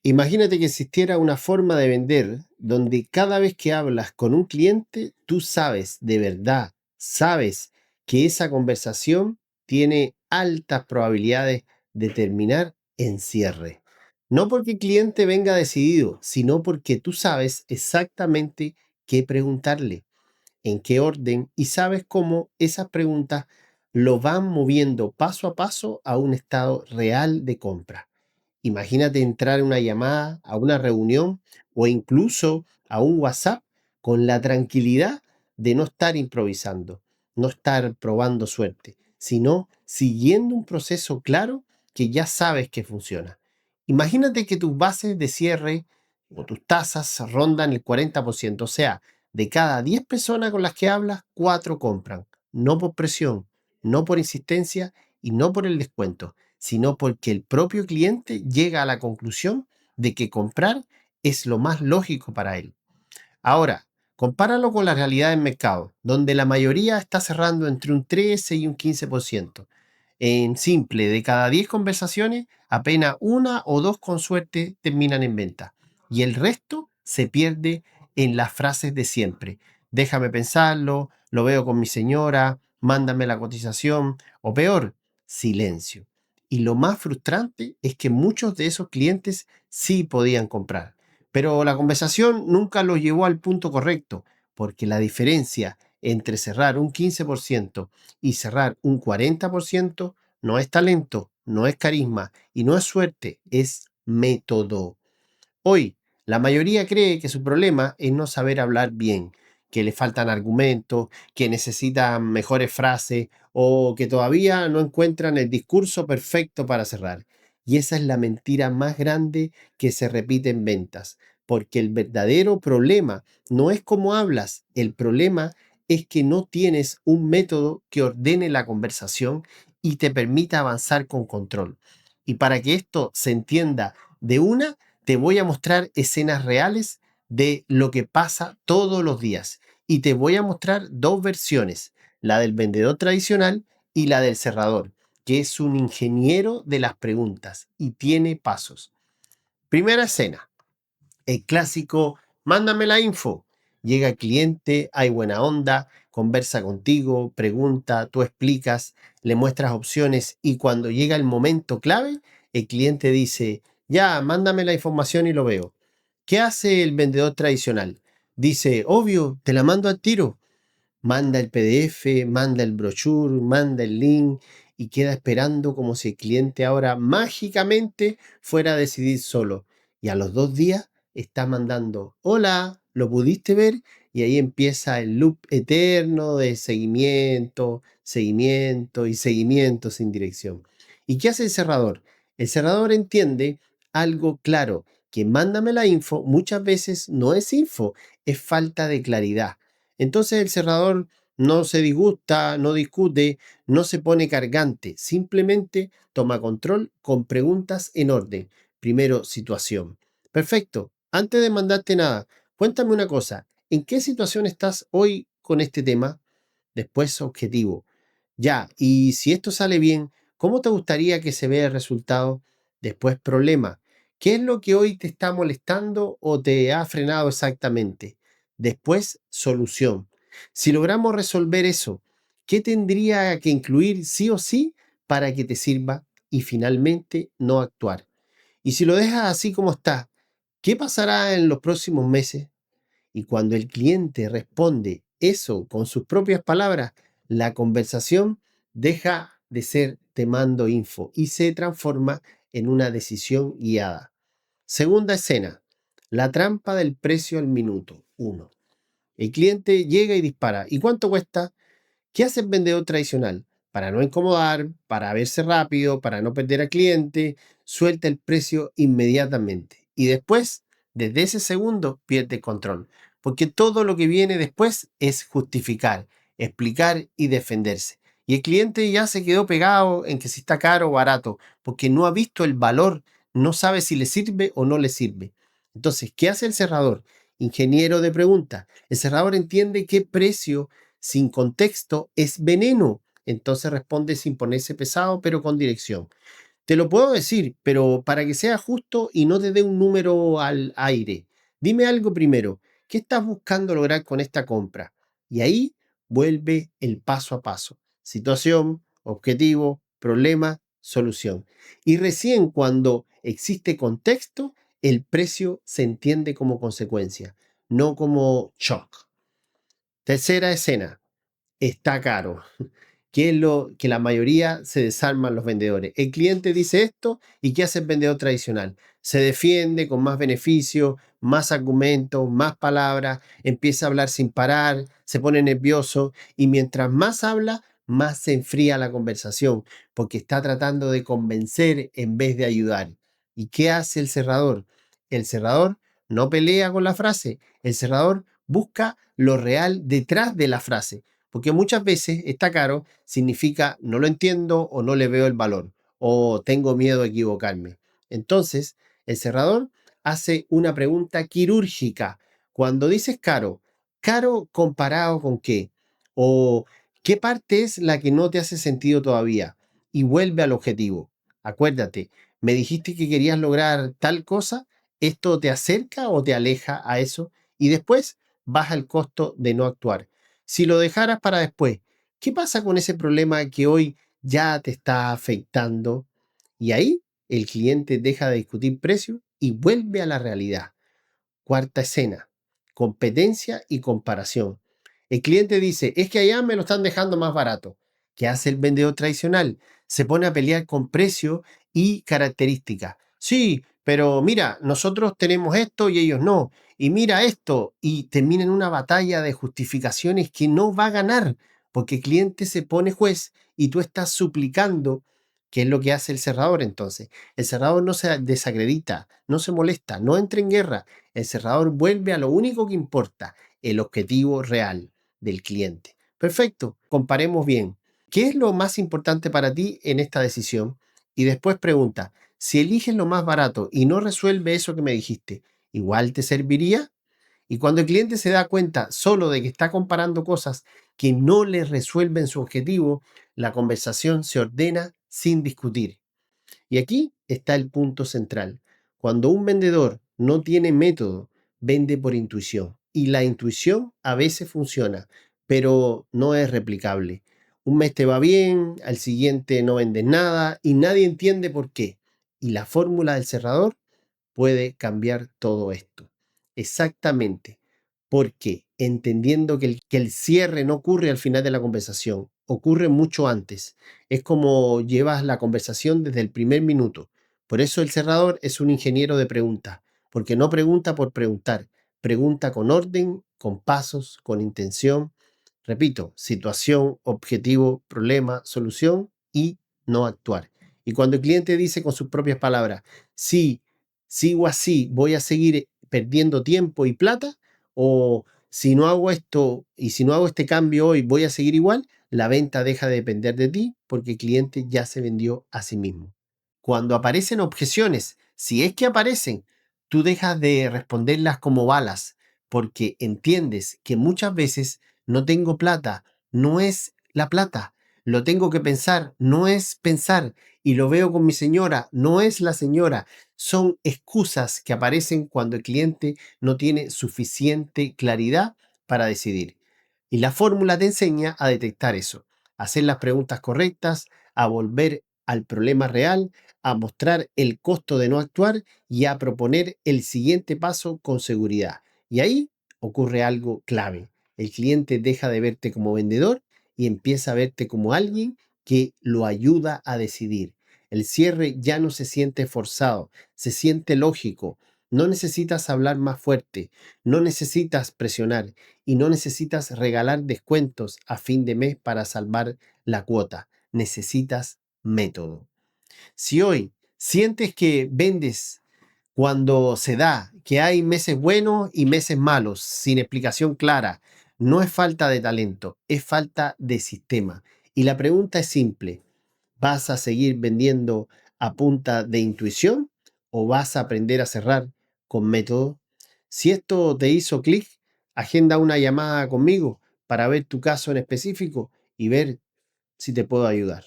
Imagínate que existiera una forma de vender donde cada vez que hablas con un cliente, tú sabes de verdad, sabes que esa conversación tiene altas probabilidades de terminar en cierre. No porque el cliente venga decidido, sino porque tú sabes exactamente qué preguntarle, en qué orden y sabes cómo esas preguntas lo van moviendo paso a paso a un estado real de compra. Imagínate entrar a una llamada, a una reunión o incluso a un WhatsApp con la tranquilidad de no estar improvisando, no estar probando suerte, sino siguiendo un proceso claro que ya sabes que funciona. Imagínate que tus bases de cierre o tus tasas rondan el 40%, o sea, de cada 10 personas con las que hablas, 4 compran, no por presión, no por insistencia y no por el descuento, sino porque el propio cliente llega a la conclusión de que comprar es lo más lógico para él. Ahora, compáralo con la realidad del mercado, donde la mayoría está cerrando entre un 13 y un 15%. En simple, de cada 10 conversaciones, apenas una o dos con suerte terminan en venta. Y el resto se pierde en las frases de siempre. Déjame pensarlo, lo veo con mi señora, mándame la cotización, o peor, silencio. Y lo más frustrante es que muchos de esos clientes sí podían comprar, pero la conversación nunca los llevó al punto correcto, porque la diferencia entre cerrar un 15% y cerrar un 40% no es talento, no es carisma y no es suerte, es método. Hoy, la mayoría cree que su problema es no saber hablar bien, que le faltan argumentos, que necesitan mejores frases o que todavía no encuentran el discurso perfecto para cerrar. Y esa es la mentira más grande que se repite en ventas, porque el verdadero problema no es cómo hablas, el problema es que no tienes un método que ordene la conversación y te permita avanzar con control. Y para que esto se entienda de una, te voy a mostrar escenas reales de lo que pasa todos los días y te voy a mostrar dos versiones, la del vendedor tradicional y la del cerrador, que es un ingeniero de las preguntas y tiene pasos. Primera escena, el clásico, mándame la info. Llega el cliente, hay buena onda, conversa contigo, pregunta, tú explicas, le muestras opciones y cuando llega el momento clave, el cliente dice, ya, mándame la información y lo veo. ¿Qué hace el vendedor tradicional? Dice, obvio, te la mando al tiro. Manda el PDF, manda el brochure, manda el link y queda esperando como si el cliente ahora mágicamente fuera a decidir solo. Y a los 2 días está mandando, hola, ¿lo pudiste ver? Y ahí empieza el loop eterno de seguimiento, seguimiento y seguimiento sin dirección. ¿Y qué hace el cerrador? El cerrador entiende algo claro, que mándame la info muchas veces no es info, es falta de claridad. Entonces el cerrador no se disgusta, no discute, no se pone cargante, simplemente toma control con preguntas en orden. Primero, situación. Perfecto. Antes de mandarte nada, cuéntame una cosa. ¿En qué situación estás hoy con este tema? Después, objetivo. Ya, y si esto sale bien, ¿cómo te gustaría que se vea el resultado? Después, problema. ¿Qué es lo que hoy te está molestando o te ha frenado exactamente? Después, solución. Si logramos resolver eso, ¿qué tendría que incluir sí o sí para que te sirva? Y finalmente, no actuar. Y si lo dejas así como está, ¿qué pasará en los próximos meses? Y cuando el cliente responde eso con sus propias palabras, la conversación deja de ser te mando info y se transforma en una decisión guiada. Segunda escena, la trampa del precio al minuto. 1. El cliente llega y dispara. ¿Y cuánto cuesta? ¿Qué hace el vendedor tradicional? Para no incomodar, para verse rápido, para no perder al cliente, suelta el precio inmediatamente. Y después, desde ese segundo, pierde el control. Porque todo lo que viene después es justificar, explicar y defenderse. Y el cliente ya se quedó pegado en que si está caro o barato, porque no ha visto el valor, no sabe si le sirve o no le sirve. Entonces, ¿qué hace el cerrador? Ingeniero de preguntas. El cerrador entiende qué precio sin contexto es veneno. Entonces responde sin ponerse pesado, pero con dirección. Te lo puedo decir, pero para que sea justo y no te dé un número al aire, dime algo primero. ¿Qué estás buscando lograr con esta compra? Y ahí vuelve el paso a paso. Situación, objetivo, problema, solución. Y recién cuando existe contexto, el precio se entiende como consecuencia, no como shock. Tercera escena, está caro. ¿Qué es lo que la mayoría se desarman los vendedores? El cliente dice esto y ¿qué hace el vendedor tradicional? Se defiende con más beneficios, más argumentos, más palabras, empieza a hablar sin parar, se pone nervioso y mientras más habla, más se enfría la conversación porque está tratando de convencer en vez de ayudar. ¿Y qué hace el cerrador? El cerrador no pelea con la frase, el cerrador busca lo real detrás de la frase. Porque muchas veces está caro significa no lo entiendo o no le veo el valor o tengo miedo de equivocarme. Entonces, el cerrador hace una pregunta quirúrgica. Cuando dices caro, ¿caro comparado con qué? ¿O qué parte es la que no te hace sentido todavía? Y vuelve al objetivo. Acuérdate, me dijiste que querías lograr tal cosa, ¿esto te acerca o te aleja a eso? Y después baja el costo de no actuar. Si lo dejaras para después, ¿qué pasa con ese problema que hoy ya te está afectando? Y ahí el cliente deja de discutir precio y vuelve a la realidad. Cuarta escena, competencia y comparación. El cliente dice, es que allá me lo están dejando más barato. ¿Qué hace el vendedor tradicional? Se pone a pelear con precio y características. Sí, pero mira, nosotros tenemos esto y ellos no. Y mira esto. Y termina en una batalla de justificaciones que no va a ganar, porque el cliente se pone juez y tú estás suplicando. ¿Qué es lo que hace el cerrador entonces? El cerrador no se desacredita, no se molesta, no entra en guerra. El cerrador vuelve a lo único que importa, el objetivo real del cliente. Perfecto, comparemos bien. ¿Qué es lo más importante para ti en esta decisión? Y después pregunta, si eliges lo más barato y no resuelve eso que me dijiste, ¿igual te serviría? Y cuando el cliente se da cuenta solo de que está comparando cosas que no le resuelven su objetivo, la conversación se ordena sin discutir. Y aquí está el punto central. Cuando un vendedor no tiene método, vende por intuición. Y la intuición a veces funciona, pero no es replicable. Un mes te va bien, al siguiente no vendes nada y nadie entiende por qué. Y la fórmula del cerrador puede cambiar todo esto. Exactamente. Porque entendiendo que el cierre no ocurre al final de la conversación, ocurre mucho antes. Es como llevas la conversación desde el primer minuto. Por eso el cerrador es un ingeniero de preguntas, porque no pregunta por preguntar, pregunta con orden, con pasos, con intención. Repito, situación, objetivo, problema, solución y no actuar. Y cuando el cliente dice con sus propias palabras, sí, sigo así, voy a seguir perdiendo tiempo y plata, o si no hago esto y si no hago este cambio hoy, voy a seguir igual, la venta deja de depender de ti porque el cliente ya se vendió a sí mismo. Cuando aparecen objeciones, si es que aparecen, tú dejas de responderlas como balas porque entiendes que muchas veces no tengo plata, no es la plata, lo tengo que pensar, no es pensar, y lo veo con mi señora, no es la señora, son excusas que aparecen cuando el cliente no tiene suficiente claridad para decidir. Y la fórmula te enseña a detectar eso, a hacer las preguntas correctas, a volver al problema real, a mostrar el costo de no actuar y a proponer el siguiente paso con seguridad. Y ahí ocurre algo clave. El cliente deja de verte como vendedor y empieza a verte como alguien que lo ayuda a decidir. El cierre ya no se siente forzado, se siente lógico. No necesitas hablar más fuerte, no necesitas presionar y no necesitas regalar descuentos a fin de mes para salvar la cuota. Necesitas método. Si hoy sientes que vendes cuando se da, que hay meses buenos y meses malos, sin explicación clara, no es falta de talento, es falta de sistema. Y la pregunta es simple. ¿Vas a seguir vendiendo a punta de intuición o vas a aprender a cerrar con método? Si esto te hizo clic, agenda una llamada conmigo para ver tu caso en específico y ver si te puedo ayudar.